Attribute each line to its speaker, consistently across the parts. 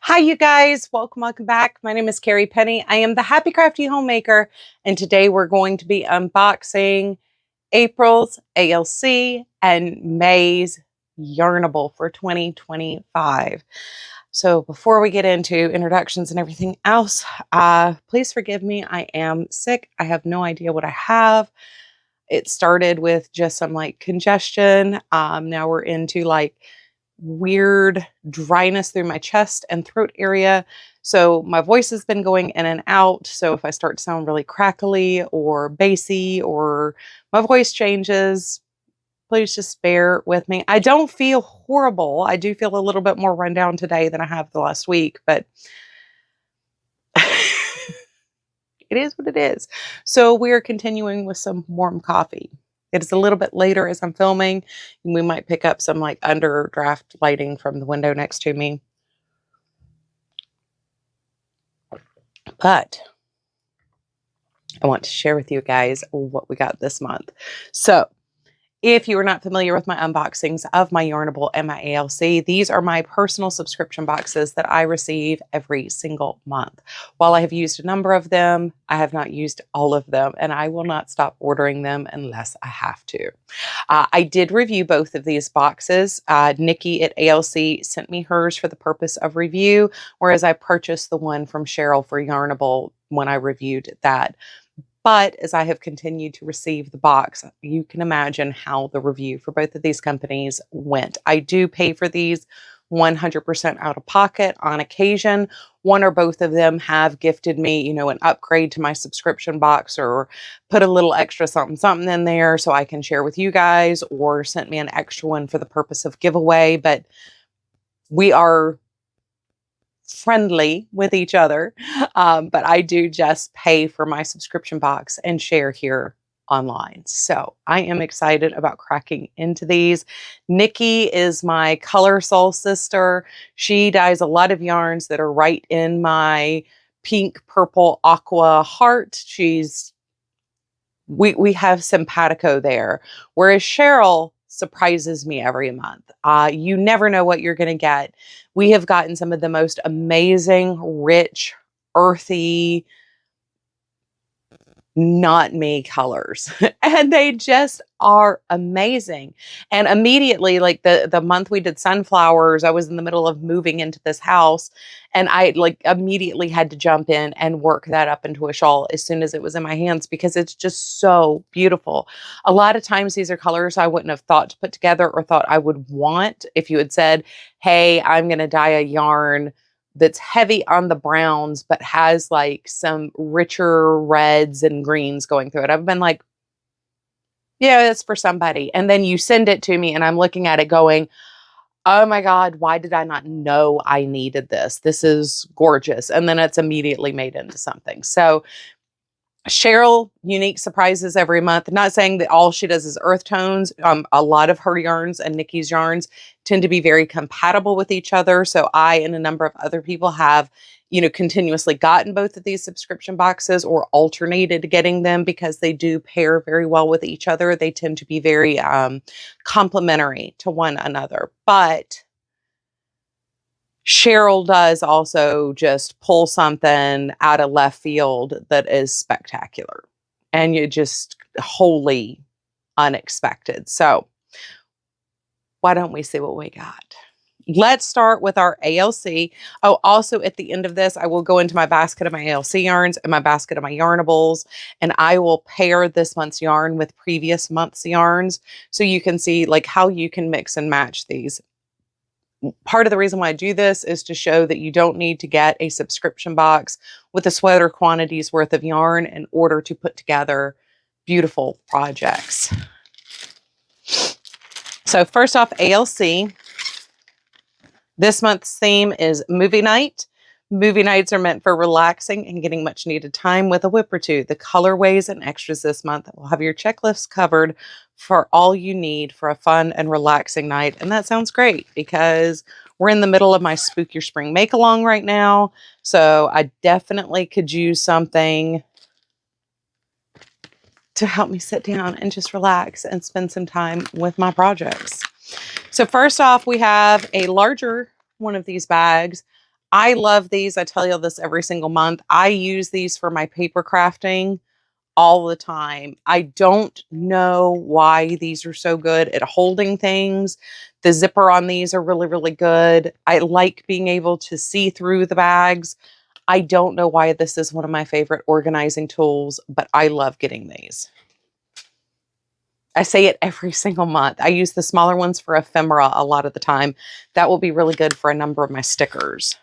Speaker 1: Hi, you guys. Welcome back. My name is Carrie Penny. I am the Happy Crafty Homemaker, and today we're going to be unboxing April's ALC and May's Yarnable for 2025. So before we get into introductions and everything else, please forgive me. I am sick. I have no idea what I have. It started with just some congestion. Now we're into weird dryness through my chest and throat area. So my voice has been going in and out. So if I start to sound really crackly or bassy or my voice changes, please just bear with me. I don't feel horrible. I do feel a little bit more run down today than I have the last week, but it is what it is. So we are continuing with some warm coffee. It is a little bit later as I'm filming, and we might pick up some underdraft lighting from the window next to me. But I want to share with you guys what we got this month. So if you are not familiar with my unboxings of my Yarnable and my ALC, these are my personal subscription boxes that I receive every single month. While I have used a number of them, I have not used all of them, and I will not stop ordering them unless I have to. I did review both of these boxes. Nikki at ALC sent me hers for the purpose of review, whereas I purchased the one from Cheryl for Yarnable when I reviewed that. But as I have continued to receive the box, you can imagine how the review for both of these companies went. I do pay for these 100% out of pocket on occasion. One or both of them have gifted me, an upgrade to my subscription box, or put a little extra something in there so I can share with you guys, or sent me an extra one for the purpose of giveaway. But we are friendly with each other, but I do just pay for my subscription box and share here online. So I am excited about cracking into these. Nikki is my color soul sister. She dyes a lot of yarns that are right in my pink, purple, aqua heart. We have simpatico there, whereas Cheryl surprises me every month. You never know what you're going to get. We have gotten some of the most amazing, rich, earthy, not me colors, and they just are amazing. And immediately, the month we did sunflowers, I was in the middle of moving into this house, and I immediately had to jump in and work that up into a shawl as soon as it was in my hands, because it's just so beautiful. A lot of times these are colors I wouldn't have thought to put together or thought I would want if you had said, hey, I'm going to dye a yarn that's heavy on the browns, but has some richer reds and greens going through it. I've been like, yeah, that's for somebody. And then you send it to me and I'm looking at it going, oh my God, why did I not know I needed this? This is gorgeous. And then it's immediately made into something. So Cheryl, unique surprises every month. Not saying that all she does is earth tones. A lot of her yarns and Nikki's yarns tend to be very compatible with each other. So I and a number of other people have, continuously gotten both of these subscription boxes or alternated getting them, because they do pair very well with each other. They tend to be very complementary to one another. But Cheryl does also just pull something out of left field that is spectacular, and you just wholly unexpected. So why don't we see what we got? Let's start with our ALC. Oh, also at the end of this, I will go into my basket of my ALC yarns and my basket of my Yarnables, and I will pair this month's yarn with previous month's yarns, so you can see how you can mix and match these. Part of the reason why I do this is to show that you don't need to get a subscription box with a sweater quantity's worth of yarn in order to put together beautiful projects. So first off, ALC. This month's theme is movie night. Movie nights are meant for relaxing and getting much needed time with a whip or two. The colorways and extras this month will have your checklists covered for all you need for a fun and relaxing night. And that sounds great, because we're in the middle of my Spook Your Spring make along right now. So I definitely could use something to help me sit down and just relax and spend some time with my projects. So first off, we have a larger one of these bags I love these. I tell you this every single month. I use these for my paper crafting all the time. I don't know why these are so good at holding things. The zipper on these are really, really good. I like being able to see through the bags. I don't know why this is one of my favorite organizing tools, but I love getting these. I say it every single month. I use the smaller ones for ephemera a lot of the time. That will be really good for a number of my stickers.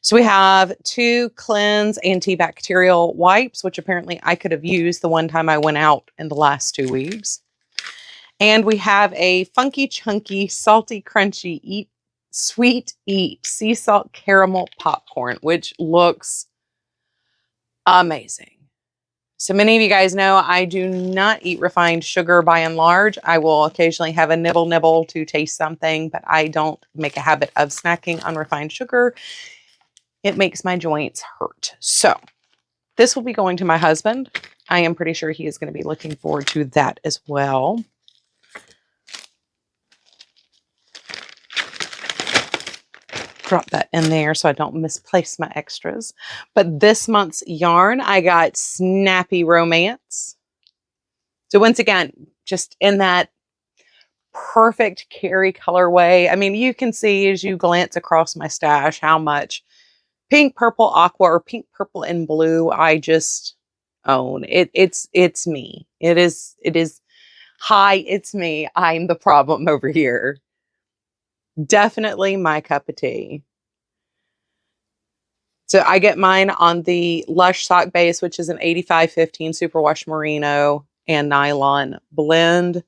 Speaker 1: So we have 2 cleanse antibacterial wipes, which apparently I could have used the one time I went out in the last 2 weeks. And we have a funky, chunky, salty, crunchy, sweet sea salt caramel popcorn, which looks amazing. So many of you guys know I do not eat refined sugar by and large. I will occasionally have a nibble to taste something, but I don't make a habit of snacking on refined sugar. It makes my joints hurt. So this will be going to my husband. I am pretty sure he is going to be looking forward to that as well. Drop that in there so I don't misplace my extras. But this month's yarn, I got Snappy Romance. So once again, just in that perfect Carrie colorway. I mean, you can see as you glance across my stash how much pink, purple, aqua, or pink, purple, and blue I just own. It's me. It is hi, it's me. I'm the problem over here. Definitely my cup of tea. So I get mine on the Lush sock base, which is an 85-15 superwash merino and nylon blend.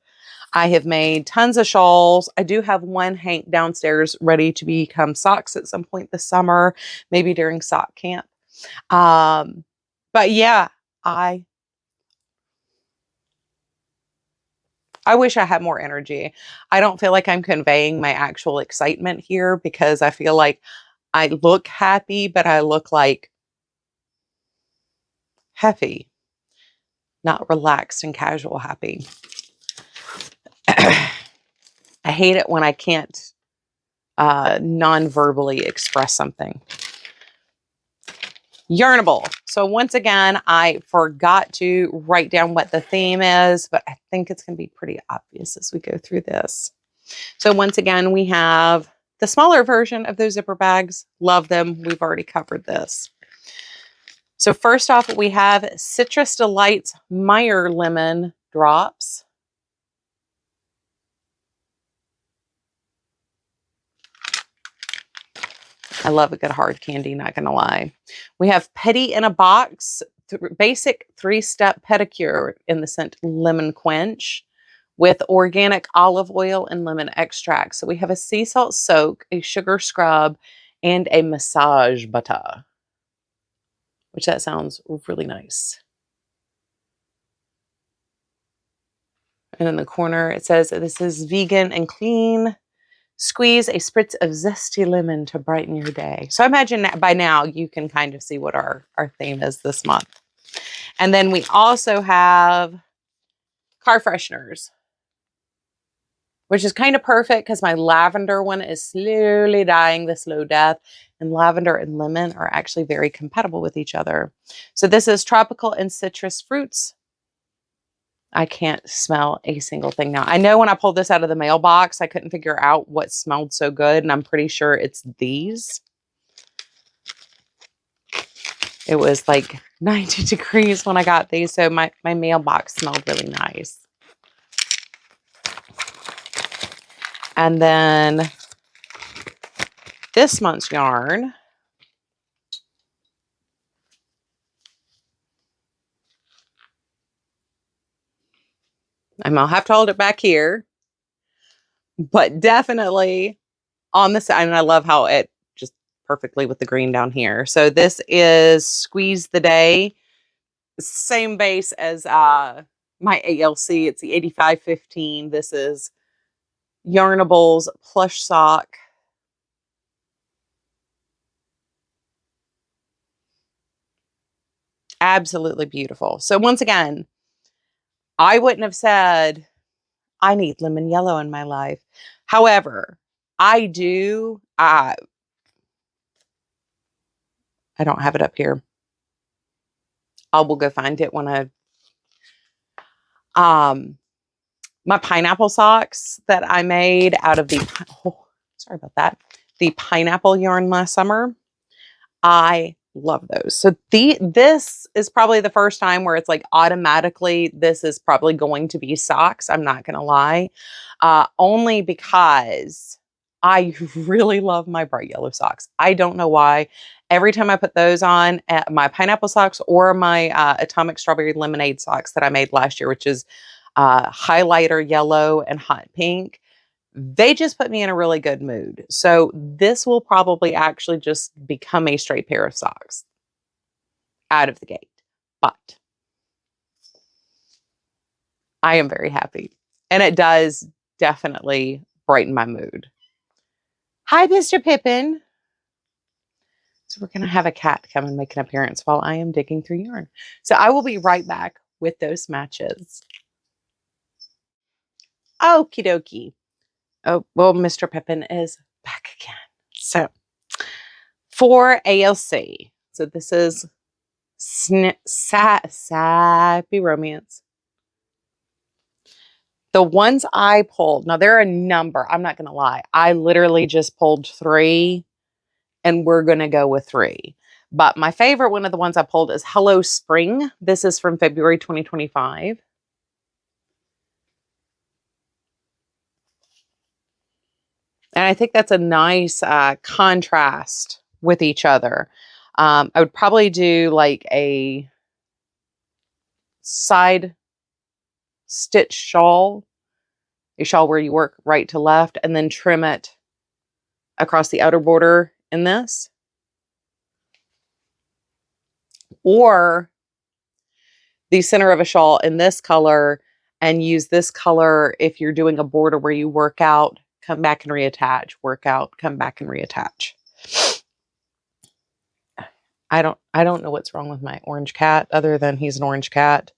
Speaker 1: I have made tons of shawls. I do have one hank downstairs ready to become socks at some point this summer, maybe during sock camp. But yeah, I wish I had more energy. I don't feel like I'm conveying my actual excitement here because I feel like I look happy, but I look like heavy, not relaxed and casual happy. I hate it when I can't non-verbally express something. Yarnable. So once again, I forgot to write down what the theme is, but I think it's going to be pretty obvious as we go through this. So once again, we have the smaller version of those zipper bags. Love them. We've already covered this. So first off, we have Citrus Delights Meyer Lemon Drops. I love a good hard candy, not gonna lie. We have Petty in a Box, basic 3-step pedicure in the scent Lemon Quench with organic olive oil and lemon extract. So we have a sea salt soak, a sugar scrub, and a massage butter, which that sounds really nice. And in the corner, it says, this is vegan and clean. Squeeze a spritz of zesty lemon to brighten your day. So I imagine that by now you can kind of see what our theme is this month. And then we also have car fresheners, which is kind of perfect because my lavender one is slowly dying the slow death. And lavender and lemon are actually very compatible with each other. So this is tropical and citrus fruits. I can't smell a single thing now. I know when I pulled this out of the mailbox, I couldn't figure out what smelled so good, and I'm pretty sure it's these. It was like 90 degrees when I got these, so my mailbox smelled really nice. And then this month's yarn, I'll have to hold it back here, but definitely on the side, and I love how it just perfectly with the green down here. So this is Squeeze the Day, same base as my ALC. It's the 85-15. This is Yarnable's plush sock. Absolutely beautiful. So once again, I wouldn't have said I need lemon yellow in my life. However, I do. I don't have it up here. I will go find it when my pineapple socks that I made out of the, sorry about that, the pineapple yarn last summer. I love those. So this is probably the first time where it's like automatically, this is probably going to be socks. I'm not going to lie. Only because I really love my bright yellow socks. I don't know why. Every time I put those on, my pineapple socks or my atomic strawberry lemonade socks that I made last year, which is highlighter yellow and hot pink, they just put me in a really good mood. So this will probably actually just become a straight pair of socks out of the gate. But I am very happy. And it does definitely brighten my mood. Hi, Mr. Pippin. So we're going to have a cat come and make an appearance while I am digging through yarn. So I will be right back with those matches. Okie dokie. Oh, well, Mr. Pippin is back again. So for ALC, so this is Sappy Romance. The ones I pulled, now there are a number, I'm not going to lie. I literally just pulled 3 and we're going to go with 3. But my favorite one of the ones I pulled is Hello Spring. This is from February 2025. And I think that's a nice contrast with each other. I would probably do like a side stitch shawl, a shawl where you work right to left, and then trim it across the outer border in this. Or the center of a shawl in this color and use this color if you're doing a border where you work out, come back and reattach, work out, come back and reattach. I don't know what's wrong with my orange cat other than he's an orange cat,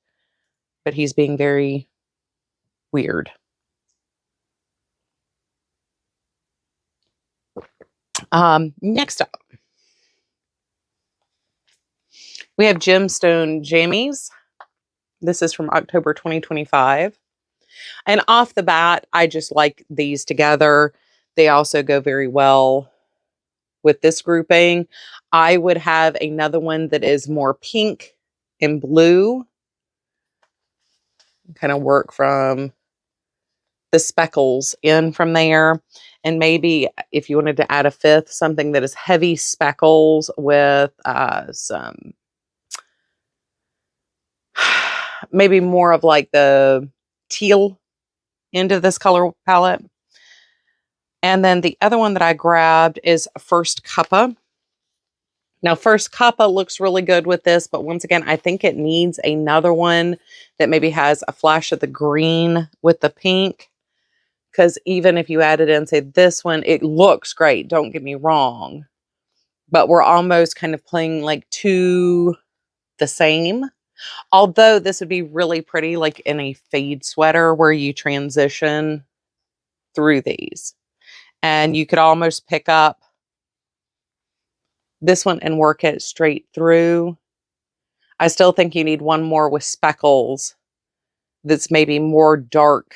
Speaker 1: but he's being very weird. Next up, we have Gemstone Jammies. This is from October 2025. And off the bat, I just like these together. They also go very well with this grouping. I would have another one that is more pink and blue. Kind of work from the speckles in from there. And maybe if you wanted to add a 5th, something that is heavy speckles with some, maybe more of like the teal end of this color palette. And then the other one that I grabbed is First Cuppa. Now, First Cuppa looks really good with this, but once again, I think it needs another one that maybe has a flash of the green with the pink. Because even if you added in, say, this one, it looks great. Don't get me wrong. But we're almost kind of playing like 2 the same. Although this would be really pretty like in a fade sweater where you transition through these. And you could almost pick up this one and work it straight through. I still think you need one more with speckles that's maybe more dark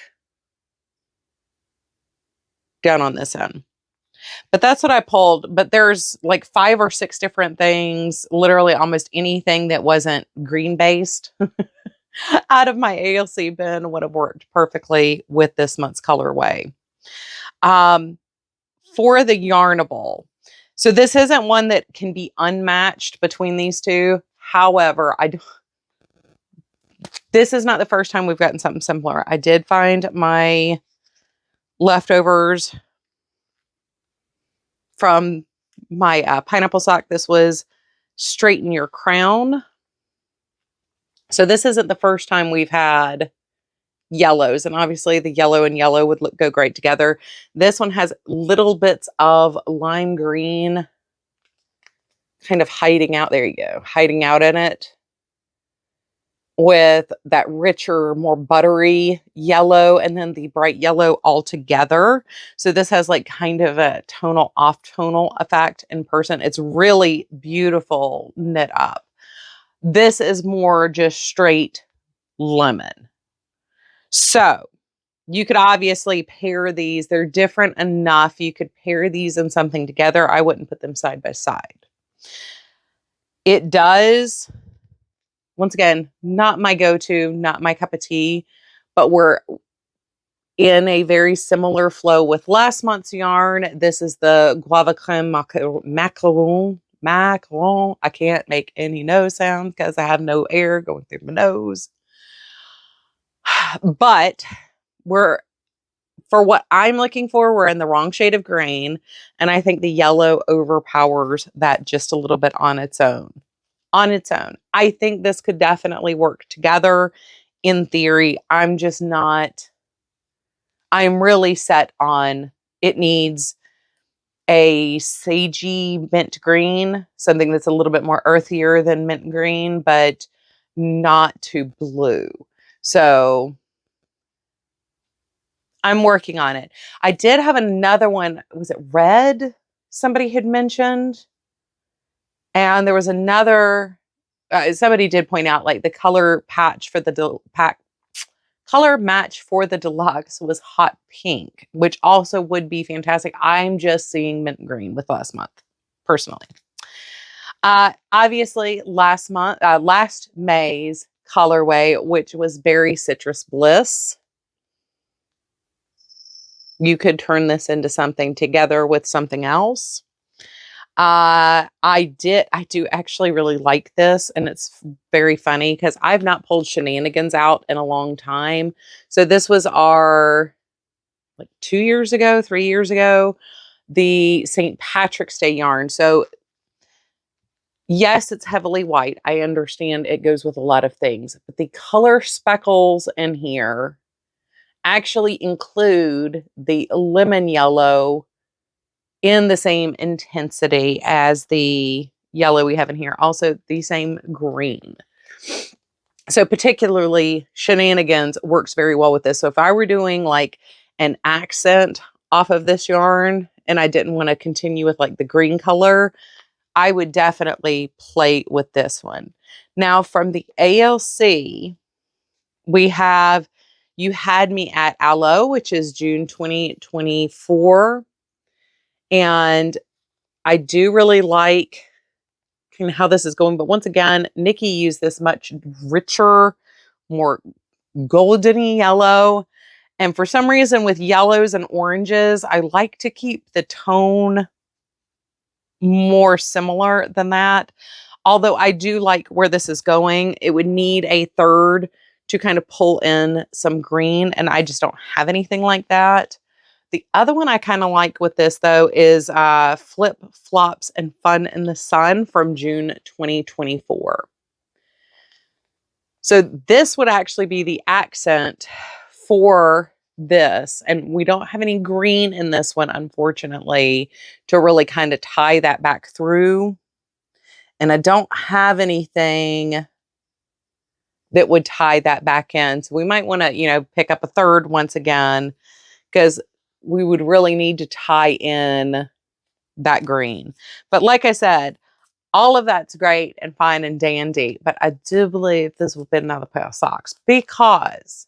Speaker 1: down on this end. But that's what I pulled. But there's like 5 or 6 different things, literally almost anything that wasn't green based out of my ALC bin would have worked perfectly with this month's colorway. For the Yarnable. So this isn't one that can be unmatched between these two. However, this is not the first time we've gotten something similar. I did find my leftovers from my pineapple sock. This was Straighten Your Crown. So this isn't the first time we've had yellows, and obviously the yellow and yellow would go great together. This one has little bits of lime green kind of hiding out. There you go, hiding out in it. with that richer, more buttery yellow and then the bright yellow all together. So this has like kind of a tonal, off tonal effect in person. It's really beautiful knit up. This is more just straight lemon. So you could obviously pair these. They're different enough. You could pair these in something together. I wouldn't put them side by side. It does, once again, not my go-to, not my cup of tea, but we're in a very similar flow with last month's yarn. This is the Guava Creme Macaron. I can't make any nose sounds because I have no air going through my nose. But we're, for what I'm looking for, we're in the wrong shade of green. And I think the yellow overpowers that just a little bit on its own. On its own. I think this could definitely work together in theory. I'm just not, I'm really set on it needs a sagey mint green, something that's a little bit more earthier than mint green, but not too blue. So I'm working on it. I did have another one. Was it red? Somebody had mentioned. And there was another, somebody did point out like the color patch for the color match for the deluxe was hot pink, which also would be fantastic. I'm just seeing mint green with last month, personally. Obviously, last May's colorway, which was Berry Citrus Bliss. You could turn this into something together with something else. I do actually really like this, and it's very funny because I've not pulled Shenanigans out in a long time. So this was our, like 2 years ago, 3 years ago, the St. Patrick's Day yarn. So yes, it's heavily white. I understand it goes with a lot of things, but the color speckles in here actually include the lemon yellow in the same intensity as the yellow we have in here. Also the same green. So particularly Shenanigans works very well with this. So if I were doing like an accent off of this yarn and I didn't want to continue with like the green color, I would definitely play with this one. Now from the ALC, we have You Had Me at Aloe, which is June 2024. And I do really like kind of how this is going. But once again, Nikki used this much richer, more goldeny yellow. And for some reason with yellows and oranges, I like to keep the tone more similar than that. Although I do like where this is going. It would need a third to kind of pull in some green, and I just don't have anything like that. The other one I kind of like with this, though, is Flip Flops and Fun in the Sun from June 2024. So this would actually be the accent for this. And we don't have any green in this one, unfortunately, to really kind of tie that back through. And I don't have anything that would tie that back in. So we might want to, pick up a third once again, because we would really need to tie in that green. But like I said, all of that's great and fine and dandy, but I do believe this will be another pair of socks because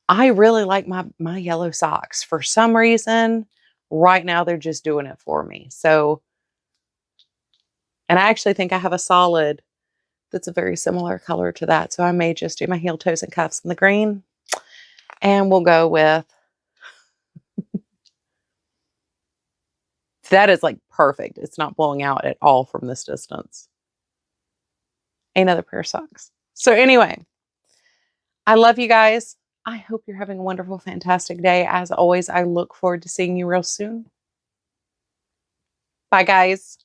Speaker 1: I really like my yellow socks. For some reason, right now they're just doing it for me. So, and I actually think I have a solid that's a very similar color to that. So I may just do my heel, toes, and cuffs in the green. And we'll go with, that is like perfect. It's not blowing out at all from this distance. Another pair of socks. So anyway, I love you guys. I hope you're having a wonderful, fantastic day. As always, I look forward to seeing you real soon. Bye, guys.